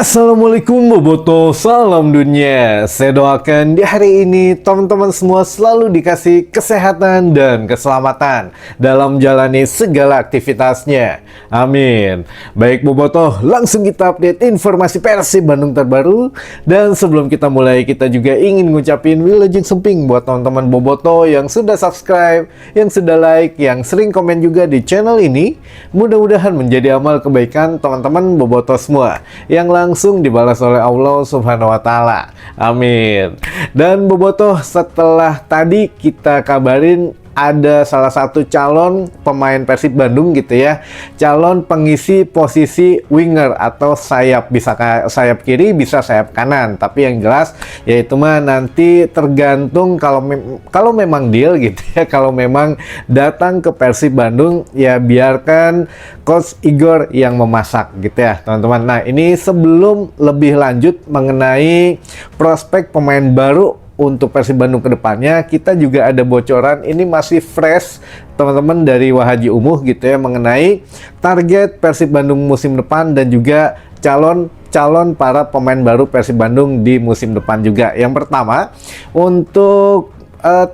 Assalamualaikum Boboto, salam dunia. Saya doakan di hari ini teman-teman semua selalu dikasih kesehatan dan keselamatan dalam menjalani segala aktivitasnya. Amin. Baik Boboto, langsung kita update informasi Persib Bandung terbaru. Dan sebelum kita mulai, kita juga ingin ngucapin wilujeng semping buat teman-teman Boboto yang sudah subscribe, yang sudah like, yang sering komen juga di channel ini. Mudah-mudahan menjadi amal kebaikan teman-teman Boboto semua yang langsung dibalas oleh Allah Subhanahu wa Ta'ala. Amin. Dan Bobotoh, setelah tadi kita kabarin ada salah satu calon pemain Persib Bandung gitu ya, calon pengisi posisi winger atau sayap, bisa sayap kiri bisa sayap kanan, tapi yang jelas yaitu mah nanti tergantung kalau memang deal gitu ya, kalau memang datang ke Persib Bandung ya biarkan Coach Igor yang memasak gitu ya teman-teman. Nah ini sebelum lebih lanjut mengenai prospek pemain baru untuk Persib Bandung ke depannya, kita juga ada bocoran, ini masih fresh teman-teman dari Wahaji Umuh gitu ya, mengenai target Persib Bandung musim depan dan juga calon para pemain baru Persib Bandung di musim depan juga. Yang pertama untuk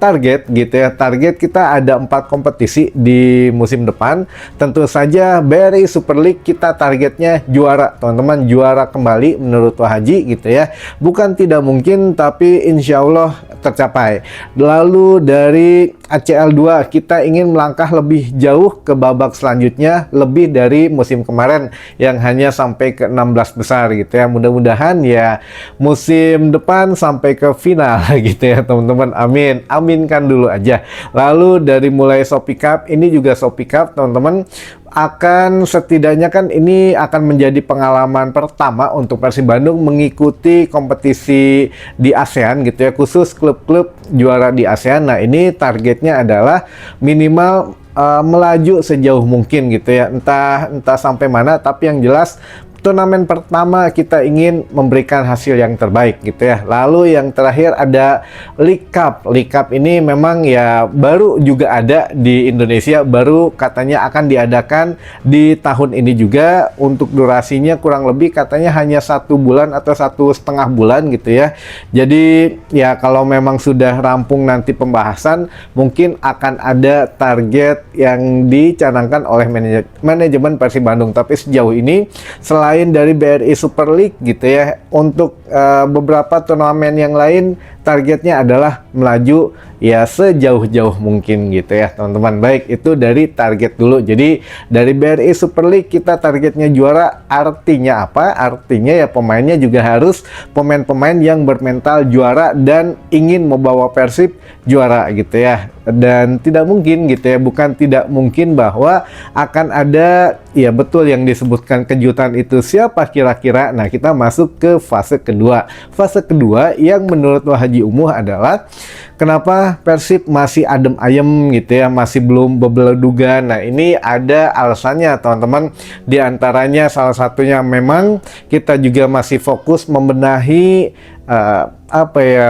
target gitu ya, target kita ada 4 kompetisi di musim depan. Tentu saja BRI Super League kita targetnya juara teman-teman, juara kembali menurut Wahaji gitu ya, bukan tidak mungkin tapi insya Allah tercapai. Lalu dari ACL 2 kita ingin melangkah lebih jauh ke babak selanjutnya, lebih dari musim kemarin yang hanya sampai ke 16 besar gitu ya. Mudah-mudahan ya musim depan sampai ke final gitu ya teman-teman, amin, aminkan dulu aja. Lalu dari mulai Shopee Cup, ini juga Shopee Cup teman-teman, akan setidaknya kan ini akan menjadi pengalaman pertama untuk Persib Bandung mengikuti kompetisi di ASEAN gitu ya, khusus klub-klub juara di ASEAN. Nah ini targetnya adalah minimal melaju sejauh mungkin gitu ya, entah sampai mana, tapi yang jelas turnamen pertama kita ingin memberikan hasil yang terbaik gitu ya. Lalu yang terakhir ada League Cup. League Cup ini memang ya baru juga ada di Indonesia, baru katanya akan diadakan di tahun ini juga. Untuk durasinya kurang lebih katanya hanya 1 bulan atau 1,5 bulan gitu ya. Jadi ya kalau memang sudah rampung nanti pembahasan, mungkin akan ada target yang dicanangkan oleh manajemen Persib Bandung. Tapi sejauh ini selain dari BRI Super League gitu ya, untuk beberapa turnamen yang lain targetnya adalah melaju ya sejauh-jauh mungkin gitu ya teman-teman. Baik, itu dari target dulu. Jadi dari BRI Super League kita targetnya juara, artinya apa? Artinya ya pemainnya juga harus pemain-pemain yang bermental juara dan ingin membawa Persib juara gitu ya. Dan tidak mungkin gitu ya, bukan tidak mungkin bahwa akan ada, ya betul yang disebutkan kejutan itu siapa kira-kira. Nah kita masuk ke fase kedua. Fase kedua yang menurut Wahaji Umuh adalah kenapa Persib masih adem ayem gitu ya, masih belum bebeledugan. Nah ini ada alasannya teman-teman, di antaranya salah satunya memang kita juga masih fokus membenahi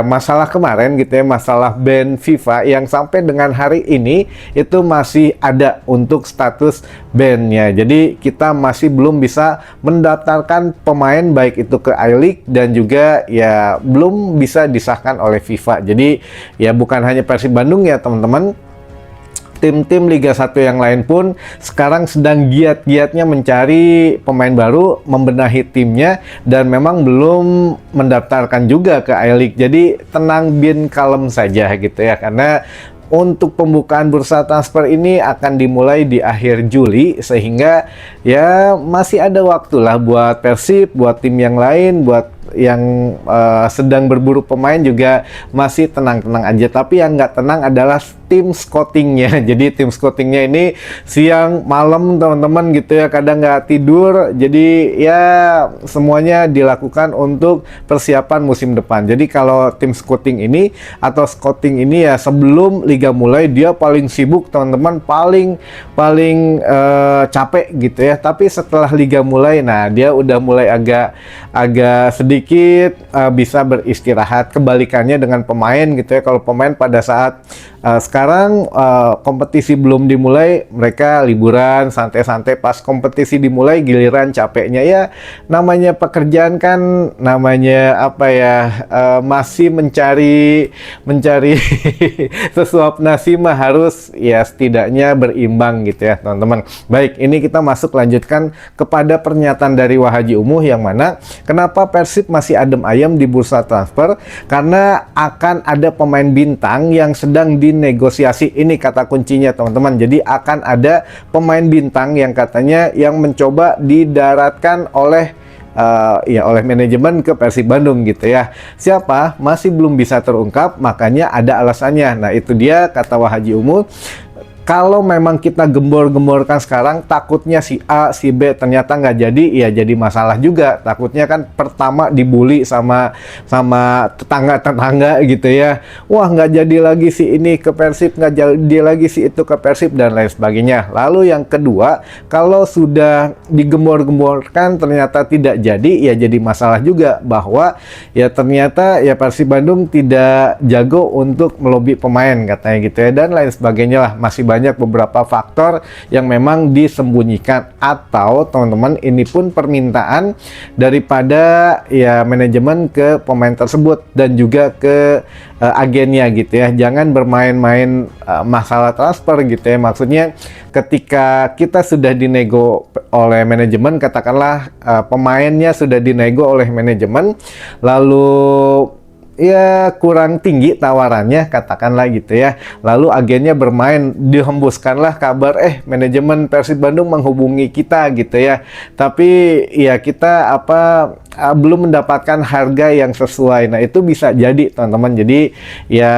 masalah kemarin gitu ya, masalah ban FIFA yang sampai dengan hari ini itu masih ada untuk status ban-nya. Jadi kita masih belum bisa mendaftarkan pemain baik itu ke I-League dan juga ya belum bisa disahkan oleh FIFA. Jadi ya bukan hanya Persib Bandung ya teman-teman, tim-tim Liga 1 yang lain pun sekarang sedang giat-giatnya mencari pemain baru, membenahi timnya, dan memang belum mendaftarkan juga ke I-League. Jadi tenang bin kalem saja gitu ya, karena untuk pembukaan bursa transfer ini akan dimulai di akhir Juli, sehingga ya masih ada waktu lah buat Persib, buat tim yang lain, buat yang sedang berburu pemain juga masih tenang-tenang aja. Tapi yang nggak tenang adalah tim scoutingnya. Jadi tim scoutingnya ini siang malam teman-teman gitu ya, kadang nggak tidur. Jadi ya semuanya dilakukan untuk persiapan musim depan. Jadi kalau tim scouting ini atau scouting ini ya sebelum liga mulai dia paling sibuk teman-teman, paling capek gitu ya. Tapi setelah liga mulai, nah dia udah mulai agak sedikit bisa beristirahat. Kebalikannya dengan pemain gitu ya, kalau pemain pada saat Sekarang kompetisi belum dimulai, mereka liburan santai-santai. Pas kompetisi dimulai, giliran capeknya. Ya namanya pekerjaan kan, namanya apa ya, masih mencari sesuap nasi mah harus ya setidaknya berimbang gitu ya teman-teman. Baik, ini kita masuk lanjutkan kepada pernyataan dari Wahaji Umuh yang mana kenapa Persib masih adem ayem di bursa transfer, karena akan ada pemain bintang yang sedang dinegosiasi. Ini kata kuncinya teman-teman. Jadi akan ada pemain bintang yang katanya yang mencoba didaratkan oleh oleh manajemen ke Persib Bandung gitu ya. Siapa? Masih belum bisa terungkap, makanya ada alasannya. Nah itu dia kata Wahaji Umuh. Kalau memang kita gembor-gemborkan sekarang, takutnya si A, si B ternyata nggak jadi, ya jadi masalah juga. Takutnya kan pertama dibully sama tetangga-tetangga gitu ya. Wah, nggak jadi lagi si ini ke Persib, nggak jadi lagi si itu ke Persib, dan lain sebagainya. Lalu yang kedua, kalau sudah digembor-gemborkan ternyata tidak jadi, ya jadi masalah juga. Bahwa ya ternyata ya Persib Bandung tidak jago untuk melobi pemain katanya gitu ya, dan lain sebagainya lah. Masih banyak beberapa faktor yang memang disembunyikan, atau teman-teman ini pun permintaan daripada ya manajemen ke pemain tersebut dan juga ke agennya gitu ya. Jangan bermain-main masalah transfer gitu ya. Maksudnya ketika kita sudah dinego oleh manajemen, katakanlah pemainnya sudah dinego oleh manajemen, lalu ya kurang tinggi tawarannya katakanlah gitu ya, lalu agennya bermain, dihembuskanlah kabar manajemen Persib Bandung menghubungi kita gitu ya, tapi ya kita belum mendapatkan harga yang sesuai. Nah itu bisa jadi teman-teman. Jadi ya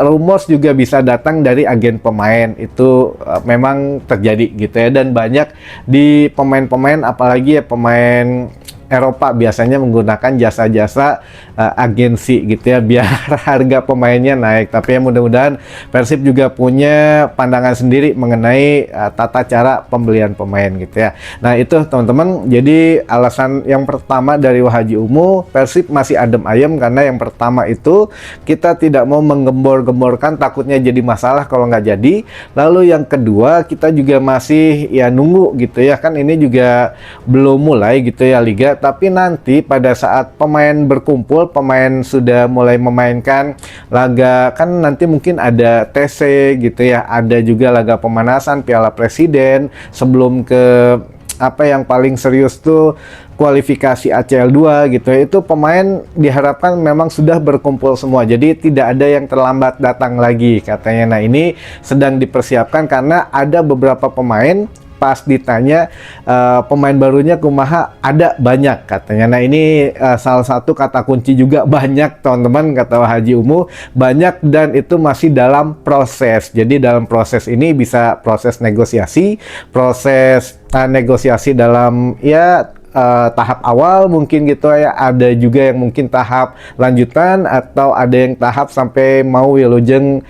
rumors juga bisa datang dari agen pemain, itu memang terjadi gitu ya, dan banyak di pemain-pemain, apalagi ya pemain Eropa biasanya menggunakan jasa-jasa agensi gitu ya, biar harga pemainnya naik. Tapi ya mudah-mudahan Persib juga punya pandangan sendiri mengenai tata cara pembelian pemain gitu ya. Nah itu teman-teman, jadi alasan yang pertama dari Wahaji Umuh, Persib masih adem ayem karena yang pertama itu kita tidak mau menggembor-gemborkan, takutnya jadi masalah kalau nggak jadi. Lalu yang kedua, kita juga masih ya nunggu gitu ya, kan ini juga belum mulai gitu ya liga. Tapi nanti pada saat pemain berkumpul, pemain sudah mulai memainkan laga, kan nanti mungkin ada TC gitu ya, ada juga laga pemanasan Piala Presiden sebelum ke yang paling serius tuh kualifikasi ACL 2 gitu ya. Itu pemain diharapkan memang sudah berkumpul semua, jadi tidak ada yang terlambat datang lagi katanya. Nah ini sedang dipersiapkan karena ada beberapa pemain pas ditanya pemain barunya kumaha, ada banyak katanya. Nah ini salah satu kata kunci juga, banyak teman-teman kata Wahaji Umuh, banyak, dan itu masih dalam proses. Jadi dalam proses ini bisa proses negosiasi dalam ya tahap awal mungkin gitu ya, ada juga yang mungkin tahap lanjutan, atau ada yang tahap sampai mau wilujeng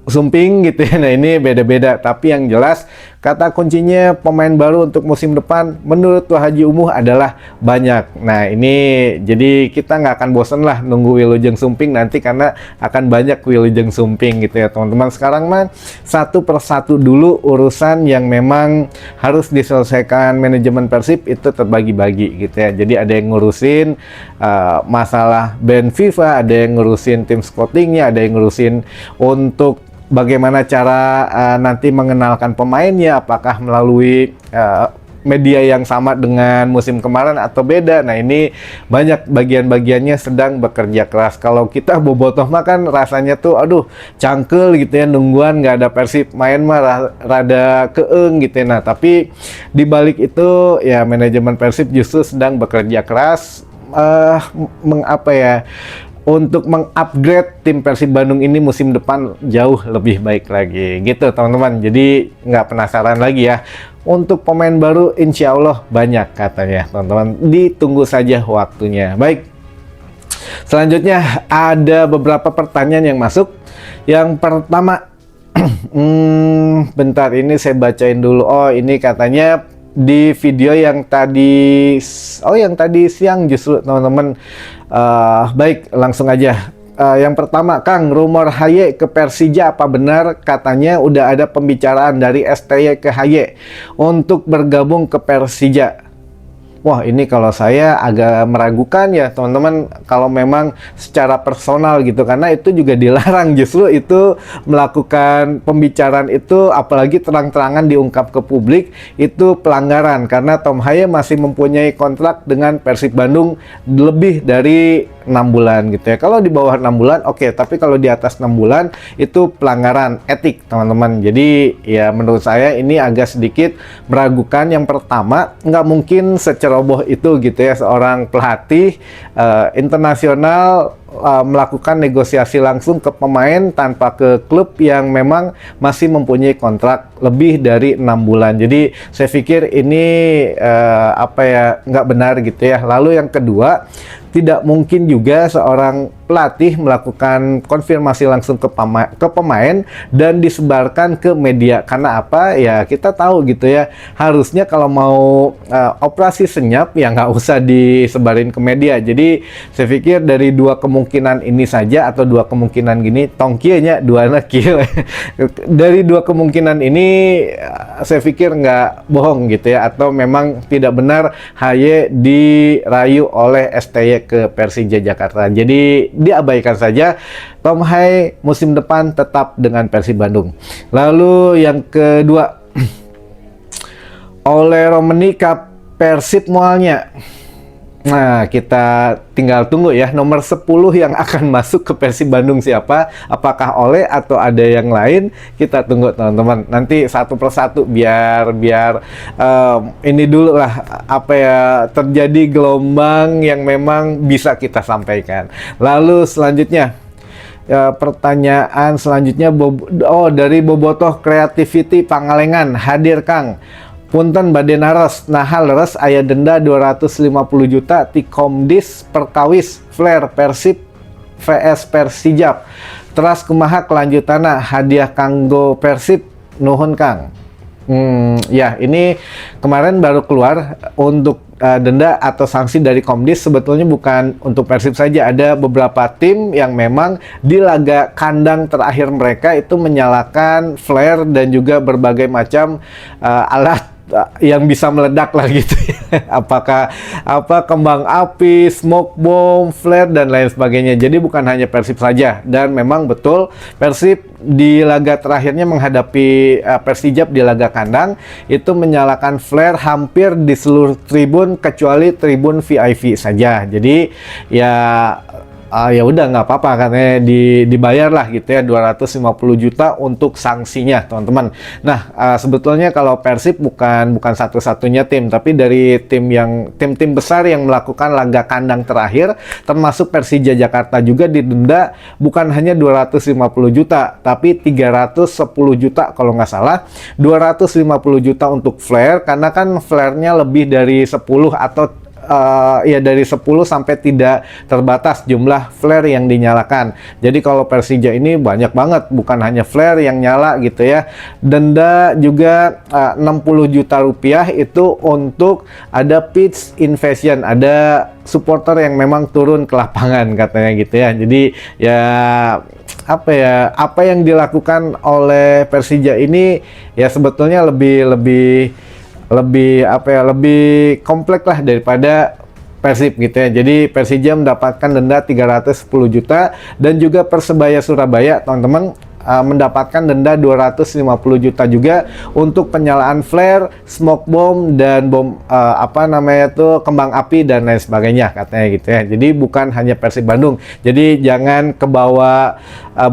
sumping gitu ya. Nah ini beda-beda, tapi yang jelas kata kuncinya pemain baru untuk musim depan menurut Wahaji Umuh adalah banyak. Nah ini jadi kita nggak akan bosen lah nunggu wilujeng sumping nanti, karena akan banyak wilujeng sumping gitu ya teman-teman. Sekarang mah satu persatu dulu urusan yang memang harus diselesaikan manajemen Persib itu terbagi-bagi gitu ya. Jadi ada yang ngurusin masalah band FIFA, ada yang ngurusin tim scoutingnya, ada yang ngurusin untuk bagaimana cara nanti mengenalkan pemainnya, apakah melalui media yang sama dengan musim kemarin atau beda. Nah ini banyak bagian-bagiannya sedang bekerja keras. Kalau kita bobotoh mah kan rasanya tuh aduh cangkel gitu ya, nungguan nggak ada Persib main mah rada keeng gitu ya. Nah tapi dibalik itu ya manajemen Persib justru sedang bekerja keras untuk mengupgrade tim Persib Bandung ini musim depan jauh lebih baik lagi gitu teman-teman. Jadi nggak penasaran lagi ya. Untuk pemain baru insya Allah banyak katanya teman-teman, ditunggu saja waktunya. Baik, selanjutnya ada beberapa pertanyaan yang masuk. Yang pertama bentar, ini saya bacain dulu. Oh ini katanya di video yang tadi siang justru teman-teman. Baik, langsung aja. yang pertama, Kang, rumor HY ke Persija apa benar? Katanya udah ada pembicaraan dari STY ke HY untuk bergabung ke Persija. Wah, ini kalau saya agak meragukan ya teman-teman, kalau memang secara personal gitu, karena itu juga dilarang justru itu melakukan pembicaraan itu, apalagi terang-terangan diungkap ke publik, itu pelanggaran karena Tom Haye masih mempunyai kontrak dengan Persib Bandung lebih dari 6 bulan gitu ya. Kalau di bawah 6 bulan oke, tapi kalau di atas 6 bulan itu pelanggaran etik teman-teman. Jadi ya menurut saya ini agak sedikit meragukan. Yang pertama, nggak mungkin seceroboh itu gitu ya seorang pelatih internasional melakukan negosiasi langsung ke pemain tanpa ke klub yang memang masih mempunyai kontrak lebih dari 6 bulan. Jadi saya pikir ini nggak benar gitu ya. Lalu yang kedua, tidak mungkin juga seorang pelatih melakukan konfirmasi langsung ke pemain dan disebarkan ke media. Karena apa? Ya kita tahu gitu ya. Harusnya kalau mau operasi senyap ya nggak usah disebarin ke media. Jadi saya pikir dari dua kemungkinan ini saja, atau dua kemungkinan gini, tongkianya dua anak kieu. Dari dua kemungkinan ini saya pikir nggak bohong gitu ya, atau memang tidak benar HY dirayu oleh STY ke Persija Jakarta. Jadi diabaikan saja. Tom Haye musim depan tetap dengan Persib Bandung. Lalu yang kedua, oleh Romani ke Persib mualnya. Nah, kita tinggal tunggu ya nomor 10 yang akan masuk ke Persib Bandung siapa, apakah Ole atau ada yang lain. Kita tunggu teman-teman, nanti satu persatu biar ini dulu lah terjadi gelombang yang memang bisa kita sampaikan. Lalu selanjutnya pertanyaan selanjutnya dari Bobotoh Creativity Pangalengan, hadir Kang. Punten bade naros, nahal leres aya denda 250 juta ti Komdis perkawis Flare Persib vs Persijap. Teras kumaha kelanjutanna, hadiah kanggo Persib nuhun Kang. Ya ini kemarin baru keluar untuk denda atau sanksi dari Komdis. Sebetulnya bukan untuk Persib saja, ada beberapa tim yang memang di laga kandang terakhir mereka itu menyalakan flare dan juga berbagai macam alat yang bisa meledak lah gitu ya. Apakah kembang api, smoke bomb, flare dan lain sebagainya. Jadi bukan hanya Persib saja, dan memang betul Persib di laga terakhirnya menghadapi Persijap di laga kandang itu menyalakan flare hampir di seluruh tribun kecuali tribun VIP saja. Jadi ya udah nggak apa-apa, katanya dibayar lah gitu ya 250 juta untuk sanksinya teman-teman. Nah sebetulnya kalau Persib bukan satu-satunya tim, tapi dari tim besar yang melakukan laga kandang terakhir termasuk Persija Jakarta juga didenda bukan hanya 250 juta tapi 310 juta kalau nggak salah. 250 juta untuk flare karena kan flare-nya lebih dari 10 atau dari 10 sampai tidak terbatas jumlah flare yang dinyalakan. Jadi kalau Persija ini banyak banget, bukan hanya flare yang nyala gitu ya. Denda juga 60 juta rupiah itu untuk ada pitch invasion, ada supporter yang memang turun ke lapangan katanya gitu ya. Jadi ya apa yang dilakukan oleh Persija ini ya sebetulnya lebih kompleks lah daripada Persib gitu ya. Jadi Persija mendapatkan denda 310 juta dan juga Persebaya Surabaya teman-teman mendapatkan denda 250 juta juga untuk penyalaan flare, smoke bomb dan bom kembang api dan lain sebagainya katanya gitu ya. Jadi bukan hanya Persib Bandung. Jadi jangan kebawa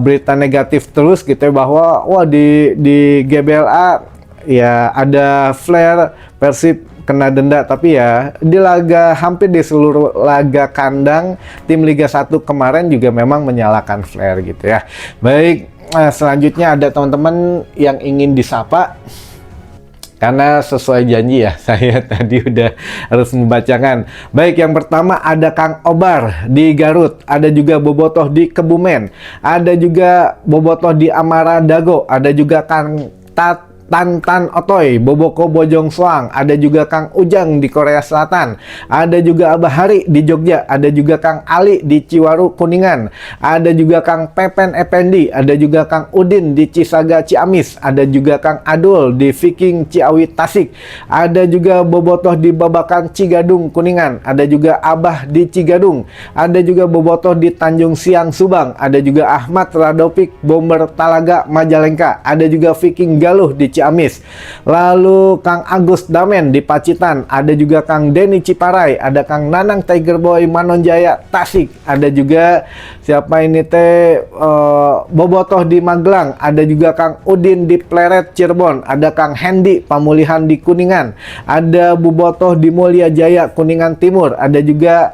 berita negatif terus gitu ya, bahwa di GBLA ya ada flare Persib kena denda, tapi ya di hampir di seluruh laga kandang tim Liga 1 kemarin juga memang menyalakan flare gitu ya. Baik, selanjutnya ada teman-teman yang ingin disapa karena sesuai janji ya saya tadi udah harus membacakan. Baik, yang pertama ada Kang Obar di Garut, ada juga Bobotoh di Kebumen, ada juga Bobotoh di Amara Dago, ada juga Kang Tantan Otoy, Boboko Bojong Soang, ada juga Kang Ujang di Korea Selatan, ada juga Abah Hari di Jogja, ada juga Kang Ali di Ciwaru Kuningan, ada juga Kang Pepen Effendi, ada juga Kang Udin di Cisaga Ciamis, ada juga Kang Adul di Viking Ciawi Tasik, ada juga Bobotoh di Babakan Cigadung Kuningan, ada juga Abah di Cigadung, ada juga Bobotoh di Tanjung Siang Subang, ada juga Ahmad Radopik Bomber Talaga Majalengka, ada juga Viking Galuh di Ciamis, lalu Kang Agus Damen di Pacitan, ada juga Kang Denny Ciparai, ada Kang Nanang Tiger Boy Manonjaya Tasik, ada juga siapa ini teh Bobotoh di Magelang, ada juga Kang Udin di Pleret Cirebon, ada Kang Hendi Pamulihan di Kuningan, ada Bobotoh di Mulia Jaya Kuningan Timur, ada juga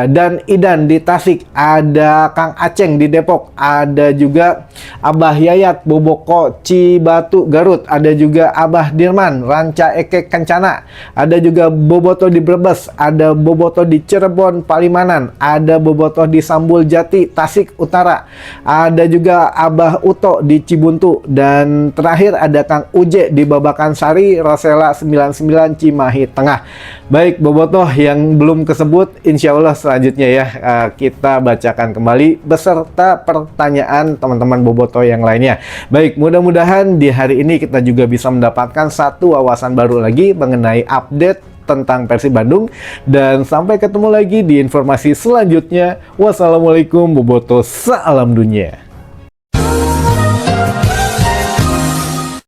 dan Idan di Tasik, ada Kang Aceng di Depok, ada juga Abah Yayat Boboko Cibatu Garut, ada juga Abah Dirman Ranca Eke Kencana, ada juga Bobotoh di Brebes, ada Bobotoh di Cirebon Palimanan, ada Bobotoh di Sambul Jati Tasik Utara, ada juga Abah Uto di Cibuntu, dan terakhir ada Kang Uje di Babakan Sari Rosela 99 Cimahi Tengah. Baik Bobotoh yang belum kesebut, insya Allah selanjutnya ya kita bacakan kembali beserta pertanyaan teman-teman Bobotoh yang lainnya. Baik, mudah-mudahan di hari ini kita juga bisa mendapatkan satu wawasan baru lagi mengenai update tentang Persib Bandung, dan sampai ketemu lagi di informasi selanjutnya. Wassalamualaikum Bobotoh, salam dunia.